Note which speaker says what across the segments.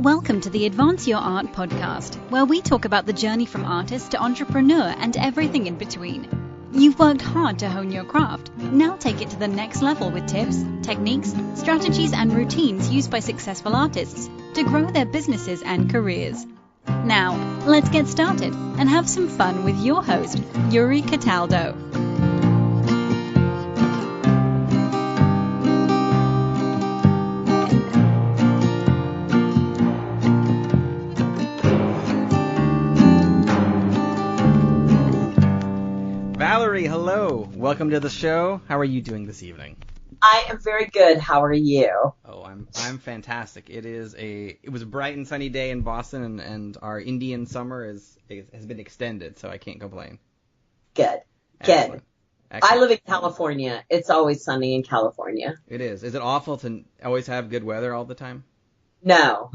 Speaker 1: Welcome to the Advance Your Art podcast, where we talk about the journey from artist to entrepreneur and everything in between. You've worked hard to hone your craft. Now take it to the next level with tips, techniques, strategies, and routines used by successful artists to grow their businesses and careers. Now, let's get started and have some fun with your host, Yuri Cataldo.
Speaker 2: Valorie, hello. Welcome to the show. How are you doing this evening?
Speaker 3: I am very good. How are you?
Speaker 2: Oh, I'm fantastic. It was a bright and sunny day in Boston, and our Indian summer has been extended, so I can't complain.
Speaker 3: Good.
Speaker 2: Excellent.
Speaker 3: I live in California. It's always sunny in California.
Speaker 2: It is. Is it awful to always have good weather all the time?
Speaker 3: No.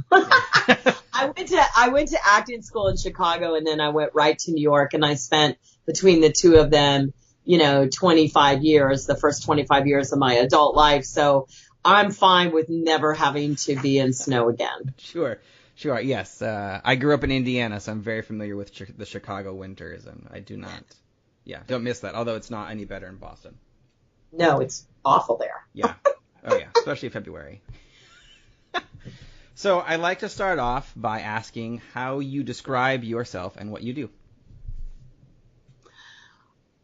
Speaker 3: I went to acting school in Chicago, and then I went right to New York, and I spent between the two of them, 25 years, the first 25 years of my adult life. So I'm fine with never having to be in snow again.
Speaker 2: Sure. Yes. I grew up in Indiana, so I'm very familiar with the Chicago winters, and I don't miss that, although it's not any better in Boston.
Speaker 3: No, it's awful there.
Speaker 2: Yeah. Oh, yeah. Especially February. So I like to start off by asking how you describe yourself and what you do.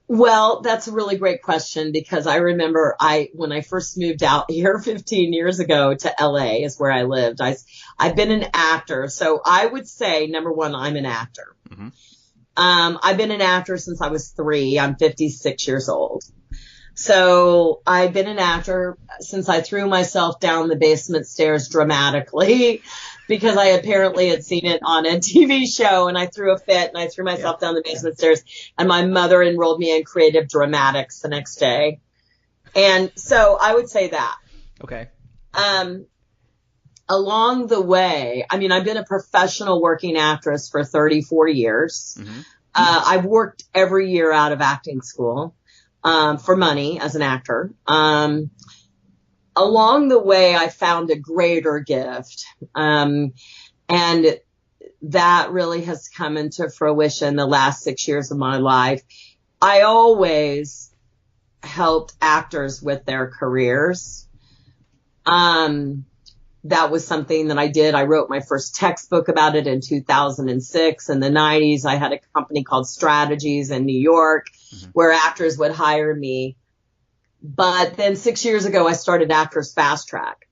Speaker 3: Well, that's a really great question, because I remember when I first moved out here 15 years ago to LA is where I lived. I've been an actor. So I would say, number one, I'm an actor. Mm-hmm. I've been an actor since I was 3. I'm 56 years old. So I've been an actor since I threw myself down the basement stairs dramatically, because I apparently had seen it on a TV show, and I threw a fit and I threw myself down the basement stairs, and my mother enrolled me in creative dramatics the next day. And so I would say that.
Speaker 2: Okay.
Speaker 3: Along the way, I've been a professional working actress for 34 years. Mm-hmm. I've worked every year out of acting school. For money as an actor. Along the way, I found a greater gift. And that really has come into fruition the last 6 years of my life. I always helped actors with their careers. That was something that I did. I wrote my first textbook about it in 2006. In the 90s, I had a company called Strategies in New York, mm-hmm. where actors would hire me. But then 6 years ago, I started Actors Fast Track.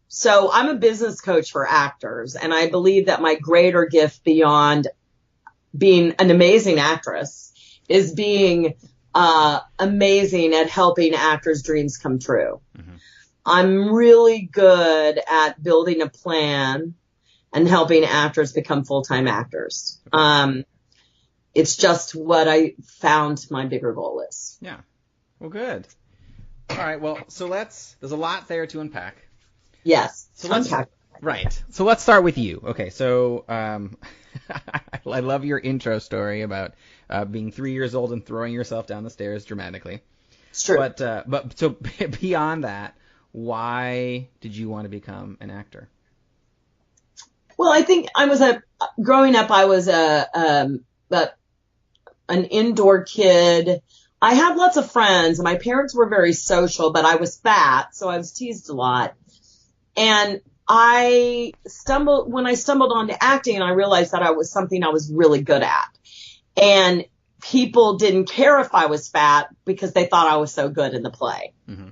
Speaker 3: So I'm a business coach for actors, and I believe that my greater gift beyond being an amazing actress is being amazing at helping actors' dreams come true. Mm-hmm. I'm really good at building a plan and helping actors become full-time actors. It's just what I found my bigger goal is.
Speaker 2: Yeah. Well, good. All right. Well, so there's a lot there to unpack.
Speaker 3: Yes.
Speaker 2: So right. So let's start with you. Okay. So, I love your intro story about, being 3 years old and throwing yourself down the stairs dramatically.
Speaker 3: It's true.
Speaker 2: But so beyond that, why did you want to become an actor?
Speaker 3: Well, I think growing up, I was an indoor kid. I had lots of friends, and my parents were very social, but I was fat, so I was teased a lot. And when I stumbled onto acting, I realized that I was something I was really good at. And people didn't care if I was fat because they thought I was so good in the play. Mm-hmm.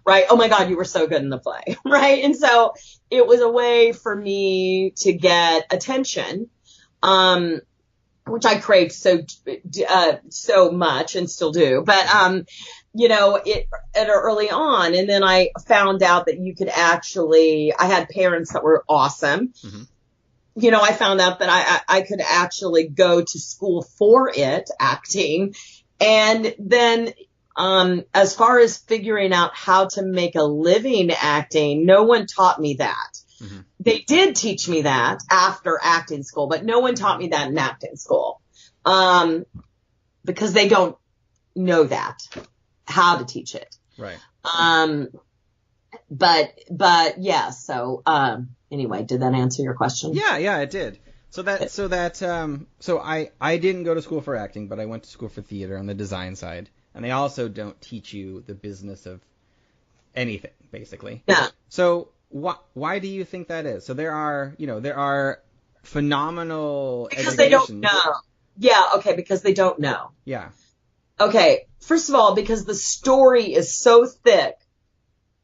Speaker 3: Right? Oh my God, you were so good in the play. Right? And so it was a way for me to get attention, which I craved so much and still do. But, early on. And then I found out that you could I had parents that were awesome. Mm-hmm. I found out that I could actually go to school for acting. And then, as far as figuring out how to make a living acting, no one taught me that. Mm-hmm. They did teach me that after acting school, but no one taught me that in acting school. Because they don't know how to teach it.
Speaker 2: Right.
Speaker 3: But yeah, so, Anyway, did that answer your question?
Speaker 2: Yeah, it did. So I didn't go to school for acting, but I went to school for theater on the design side, and they also don't teach you the business of anything, basically.
Speaker 3: Yeah.
Speaker 2: So why do you think that is? So there are phenomenal
Speaker 3: because they don't know. Yeah, okay, because they don't know.
Speaker 2: Yeah.
Speaker 3: Okay, first of all, because the story is so thick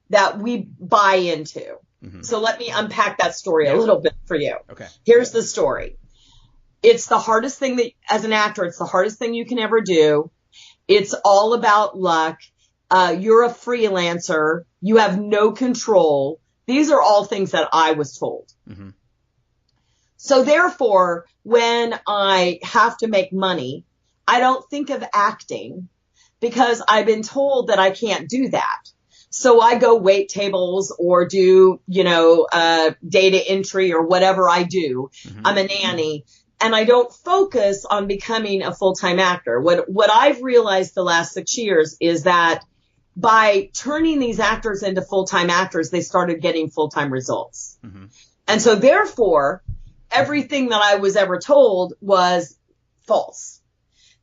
Speaker 3: that we buy into. Mm-hmm. So let me unpack that story a little bit for you.
Speaker 2: Okay.
Speaker 3: Here's the story. It's the hardest thing that, as an actor, it's the hardest thing you can ever do. It's all about luck. You're a freelancer. You have no control. These are all things that I was told. Mm-hmm. So therefore, when I have to make money, I don't think of acting because I've been told that I can't do that. So I go wait tables or do, data entry or whatever I do. Mm-hmm. I'm a nanny and I don't focus on becoming a full-time actor. What I've realized the last 6 years is that by turning these actors into full-time actors, they started getting full-time results. Mm-hmm. And so therefore, everything that I was ever told was false.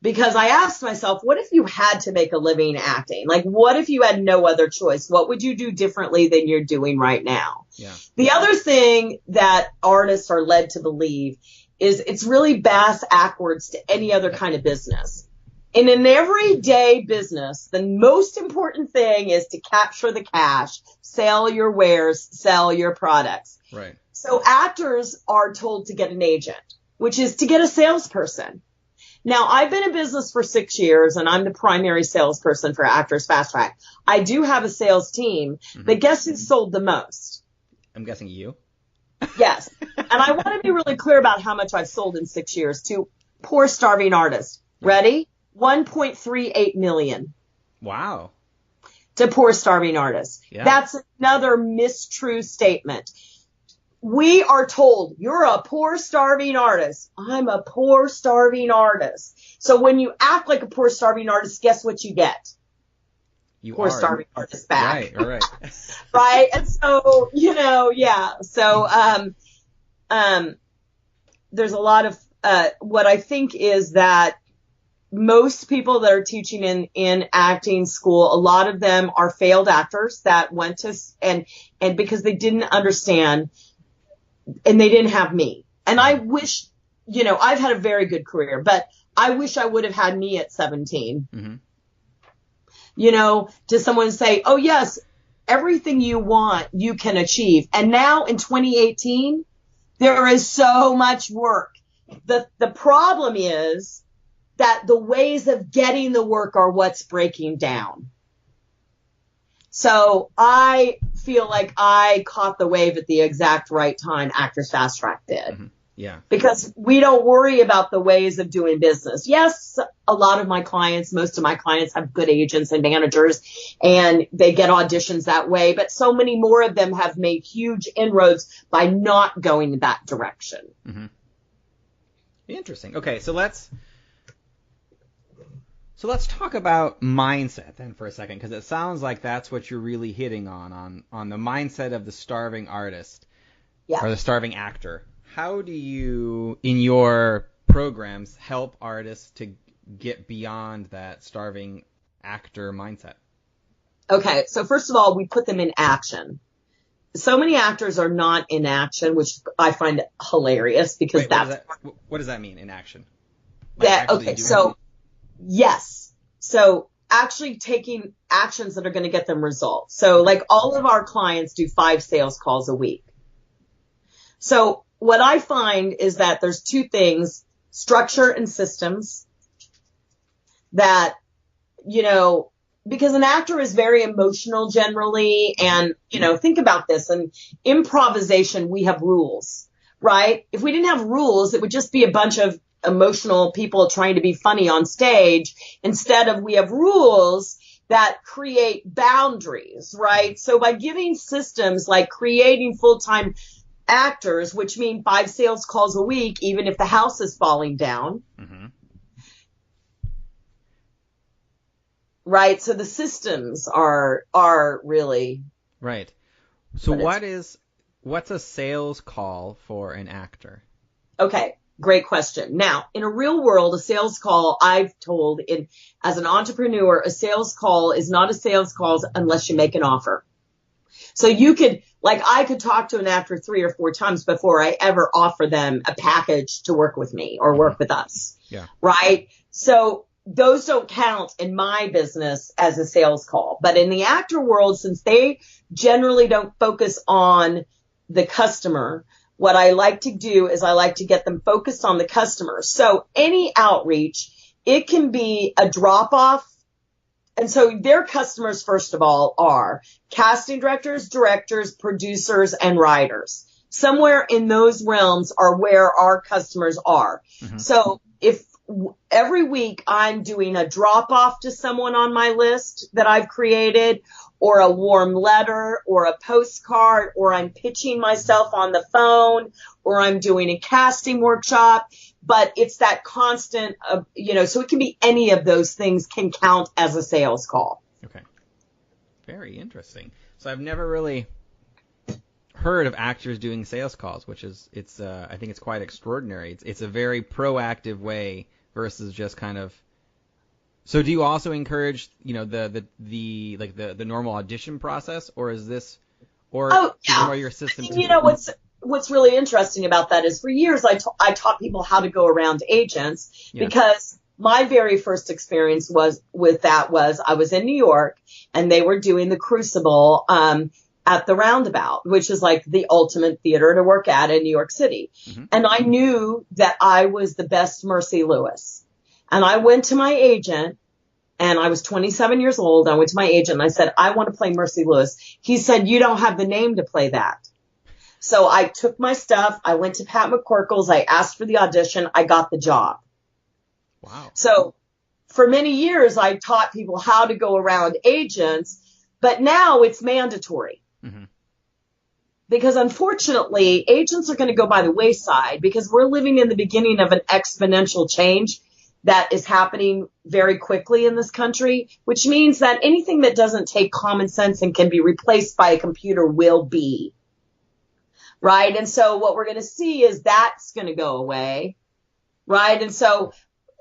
Speaker 3: Because I asked myself, what if you had to make a living acting? Like, what if you had no other choice? What would you do differently than you're doing right now? Yeah. The other thing that artists are led to believe is it's really backwards to any other kind of business. In an everyday business, the most important thing is to capture the cash, sell your wares, sell your products.
Speaker 2: Right.
Speaker 3: So actors are told to get an agent, which is to get a salesperson. Now, I've been in business for 6 years, and I'm the primary salesperson for Actors Fast Track. I do have a sales team, but guess who sold the most?
Speaker 2: I'm guessing you.
Speaker 3: Yes. And I want to be really clear about how much I've sold in 6 years to poor, starving artists. Ready? $1.38 million.
Speaker 2: Wow.
Speaker 3: To poor, starving artists.
Speaker 2: Yeah.
Speaker 3: That's another mistrue statement. We are told you're a poor, starving artist. I'm a poor, starving artist. So when you act like a poor, starving artist, guess what you get?
Speaker 2: You
Speaker 3: poor,
Speaker 2: are.
Speaker 3: starving artist back.
Speaker 2: Right.
Speaker 3: Right. And so, yeah. So, there's a lot of, what I think is that most people that are teaching in acting school, a lot of them are failed actors that went to, and because they didn't understand and they didn't have me. And I wish, I've had a very good career, but I wish I would have had me at 17. Mm-hmm. To someone say, oh yes, everything you want, you can achieve. And now in 2018, there is so much work. The problem is that the ways of getting the work are what's breaking down. So I feel like I caught the wave at the exact right time Actors Fast Track did. Mm-hmm.
Speaker 2: Yeah.
Speaker 3: Because we don't worry about the ways of doing business. Yes, a lot of my clients, most of my clients have good agents and managers and they get auditions that way. But so many more of them have made huge inroads by not going in that direction.
Speaker 2: Mm-hmm. Interesting. Okay, so let's talk about mindset then for a second, because it sounds like that's what you're really hitting on the mindset of the starving artist or the starving actor. How do you, in your programs, help artists to get beyond that starving actor mindset?
Speaker 3: Okay, so first of all, we put them in action. So many actors are not in action, which I find hilarious because
Speaker 2: what does that mean, in action?
Speaker 3: Yes. So actually taking actions that are going to get them results. So like all of our clients do 5 sales calls a week. So what I find is that there's 2 things, structure and systems, that, because an actor is very emotional generally. And, think about this. In improvisation, we have rules, right? If we didn't have rules, it would just be a bunch of emotional people trying to be funny on stage. Instead of, we have rules that create boundaries, right? So by giving systems like creating full-time actors, which mean 5 sales calls a week, even if the house is falling down. Mm-hmm. Right. So the systems are really
Speaker 2: right. So what is what's a sales call for an actor?
Speaker 3: Okay, great question. Now, in a real world, a sales call, I've told as an entrepreneur, a sales call is not a sales call unless you make an offer. So I could talk to an actor 3 or 4 times before I ever offer them a package to work with me or work with us.
Speaker 2: Yeah.
Speaker 3: Right? So those don't count in my business as a sales call. But in the actor world, since they generally don't focus on the customer, what I like to do is I like to get them focused on the customer. So any outreach, it can be a drop off. And so their customers, first of all, are casting directors, directors, producers, and writers. Somewhere in those realms are where our customers are. Mm-hmm. So if every week I'm doing a drop off to someone on my list that I've created, or a warm letter, or a postcard, or I'm pitching myself on the phone, or I'm doing a casting workshop, but it's that constant of, so it can be any of those things can count as a sales call.
Speaker 2: Okay. Very interesting. So I've never really heard of actors doing sales calls, which is, I think it's quite extraordinary. It's a very proactive way versus just kind of. So do you also encourage, the normal audition process, or is this, or more your system?
Speaker 3: What's really interesting about that is for years I taught people how to go around agents, because my very first experience was I was in New York and they were doing the Crucible at the Roundabout, which is like the ultimate theater to work at in New York City. Mm-hmm. And I knew that I was the best Mercy Lewis. And I went to my agent, and I was 27 years old. I went to my agent and I said, I want to play Mercy Lewis. He said, you don't have the name to play that. So I took my stuff. I went to Pat McCorkle's. I asked for the audition. I got the job.
Speaker 2: Wow.
Speaker 3: So for many years, I taught people how to go around agents, but now it's mandatory. Mm-hmm. Because unfortunately, agents are going to go by the wayside because we're living in the beginning of an exponential change that is happening very quickly in this country, which means that anything that doesn't take common sense and can be replaced by a computer will be. Right? And so what we're going to see is that's going to go away. Right? And so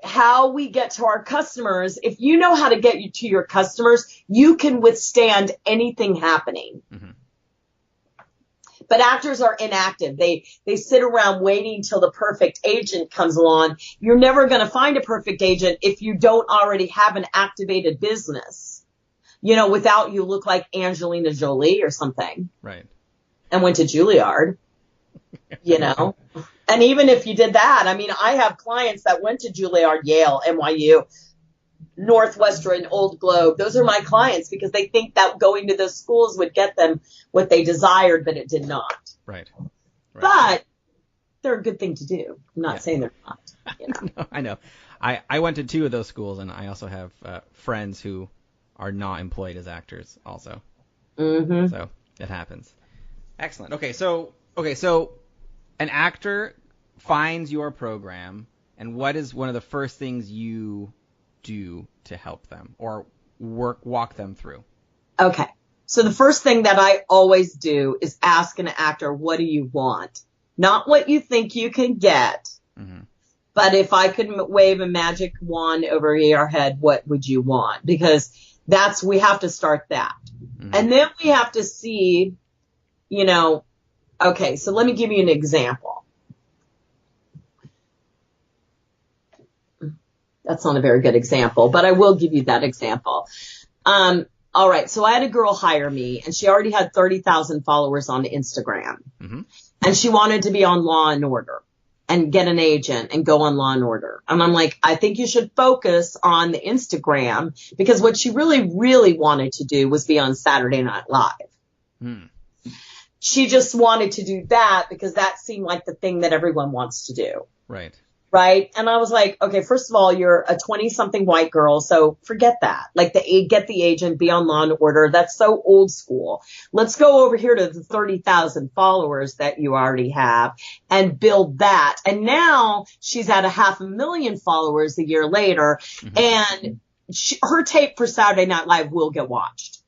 Speaker 3: how we get to our customers, if you know how to get you to your customers, you can withstand anything happening. Mm-hmm. But actors are inactive. They sit around waiting till the perfect agent comes along. You're never going to find a perfect agent if you don't already have an activated business. Without you look like Angelina Jolie or something.
Speaker 2: Right.
Speaker 3: And went to Juilliard, And even if you did that, I have clients that went to Juilliard, Yale, NYU, Northwestern, Old Globe. Those are my clients because they think that going to those schools would get them what they desired, but it did not.
Speaker 2: Right.
Speaker 3: But they're a good thing to do. I'm not saying they're not.
Speaker 2: No, I know. I went to 2 of those schools, and I also have friends who are not employed as actors also.
Speaker 3: Mm-hmm.
Speaker 2: So it happens. Excellent. Okay, so an actor finds your program, and what is one of the first things you do to help them or walk them through?
Speaker 3: Okay. So the first thing that I always do is ask an actor, what do you want? Not what you think you can get, mm-hmm. but if I could wave a magic wand over your head, what would you want? Because we have to start that. Mm-hmm. And then we have to see, okay, so let me give you an example. That's not a very good example, but I will give you that example. All right. So I had a girl hire me and she already had 30,000 followers on Instagram, mm-hmm. and she wanted to be on Law and Order and get an agent and go on Law and Order. And I'm like, I think you should focus on the Instagram because what she really, really wanted to do was be on Saturday Night Live. Mm. She just wanted to do that because that seemed like the thing that everyone wants to do.
Speaker 2: Right.
Speaker 3: Right. And I was like, okay, first of all, you're a 20-something white girl, so forget that. Like get the agent, be on Law and Order. That's so old school. Let's go over here to the 30,000 followers that you already have and build that. And now she's at 500,000 followers a year later, mm-hmm. and her tape for Saturday Night Live will get watched.